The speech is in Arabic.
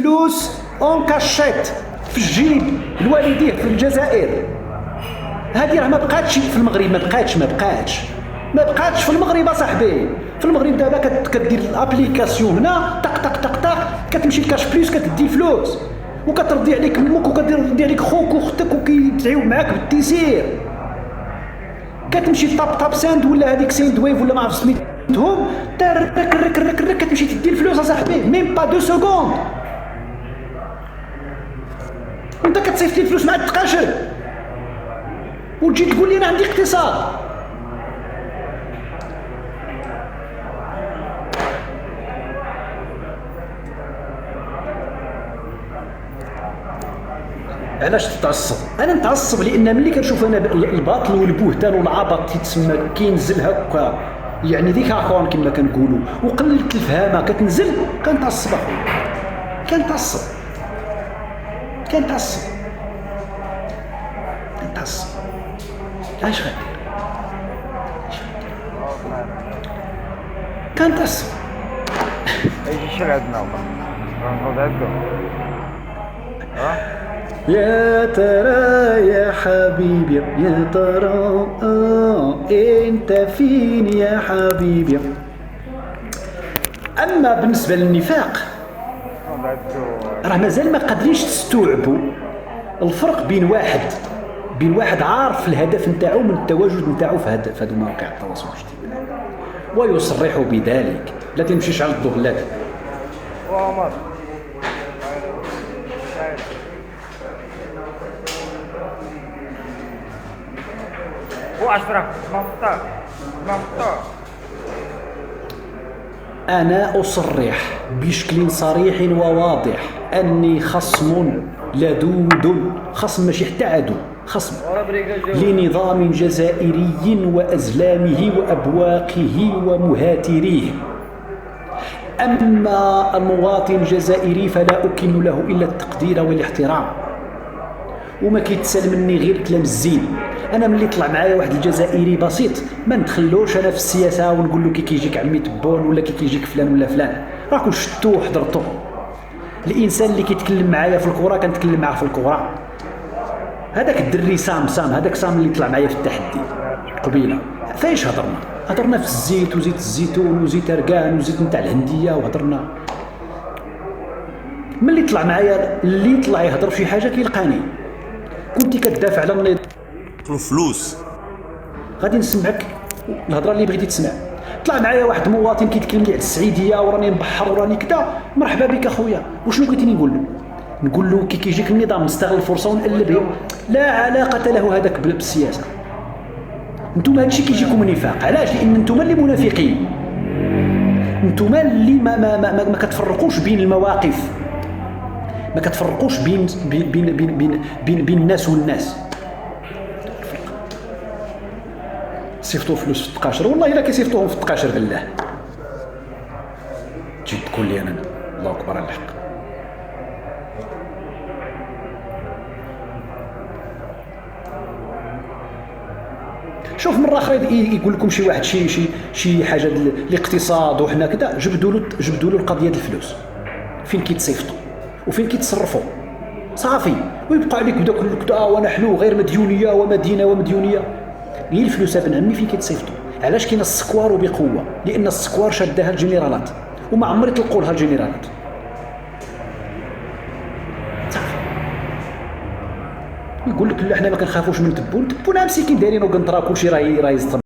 الفلوس اون كاشيت في الجيب لوالديه في الجزائر. هذه راه ما بقاتش في المغرب، ما بقاتش في المغرب اصاحبي. في المغرب دابا كدير الابليكاسيون هنا طق طق طق طق، كتمشي لكاش بليس كتدي الفلوس وكترضي عليك امك وكترضي عليك خوك واختك وكيتعيو معاك بالتيسير. كتمشي طاب طاب ساند ولا هذيك ساند ويف ولا ما عرف سميتهم، رك رك رك رك كتمشي تدي الفلوس اصاحبي ميم با 2 سكوند. وانت كتصيفط لي الفلوس مع التقاشر وتجي تقول لي انا عندي اقتصاد. علاش تتعصب؟ انا نتعصب لان ملي كنشوف انا الباطل والبهتان والعبط تيتسمى كينزل هكا، يعني ديك اخوان كما كنقولوا، وقلة الفهامه كتنزل، كنتعصب اخويا، كنتعصب اش غادير كنتعصب. يجي شي عندنا غنوض عندو. يا ترى يا حبيبي يا ترى انت فين يا حبيبي. اما بالنسبه للنفاق راه مازال ما قادرينش تستوعبوا الفرق بين واحد عارف الهدف نتاعو من التواجد نتاعو في هذو مواقع التواصل الاجتماعي ويصرح بذلك. لا تمشيش على الضغلات. وعمر و10 مقطع. أنا أصرح بشكل صريح وواضح أني خصم لدود، خصم ماشي حتى عدو، خصم لنظام جزائري وأزلامه وأبواقه ومهاتريه. أما المواطن الجزائري فلا أكن له إلا التقدير والاحترام، وما كيتسال مني غير كلام الزين. انا ملي طلع معايا واحد الجزائري بسيط ما ندخلوش انا في السياسه ونقول له كي كيجيك عمي تبون ولا كي كيجيك فلان ولا فلان، راكم شفتوه وحضرتوه. الانسان اللي كيتكلم معايا في الكره كنتكلم معاه في الكره. هذاك الدري سام هذاك سام اللي طلع معايا في التحدي قبيله، فايش هضرنا في الزيت وزيت الزيتون وزيت اركان وزيت نتاع الهنديه، وهضرنا ملي طلع معايا اللي طلع يهضر في شي حاجه كيلقاني. كنتي كتدافع على النظام الفلوس، غادي نسمعك الهضره اللي بغيتي تسمع. طلع معايا واحد مواطن كيتكلم لي على السعيديه وراني نبحر وراني كذا، مرحبا بك اخويا. وشنو بغيتيني نقول له كي كيجيك النظام نستغل الفرصه ونقلبهم. لا علاقه له هذاك بالسياسه. نتوما هادشي كيجيكم نفاق. علاش؟ لان نتوما اللي منافقين، نتوما اللي ما كتفرقوش بين المواقف، ما كتفرقوش بين بين بين بين بين, بين, بين الناس والناس. صيفطوا فلوس في التقاشر، والله الا كيصيفطوهم في التقاشر بالله. تجي تقول لي انا الله اكبر على الحق. شوف مره اخرى يقول لكم شي واحد شي حاجه الاقتصاد وحنا كذا، جبدوا له القضيه ديال الفلوس، فين كيتصيفطوا وفين كيتصرفوا صافي، ويبقى عليك بداك كذا ونحن غير مديونيه ومديونيه. هي الفلوس ابن عمي فين كيتصيفطوا؟ علاش كاين السكوار وبقوه؟ لان السكوار شدها الجنرالات وما عمري طلقوا لها الجنرالات. صافي يقول لك لا حنا ما كنخافوش من تبون مسكين دايرين وقنطره كلشي راهي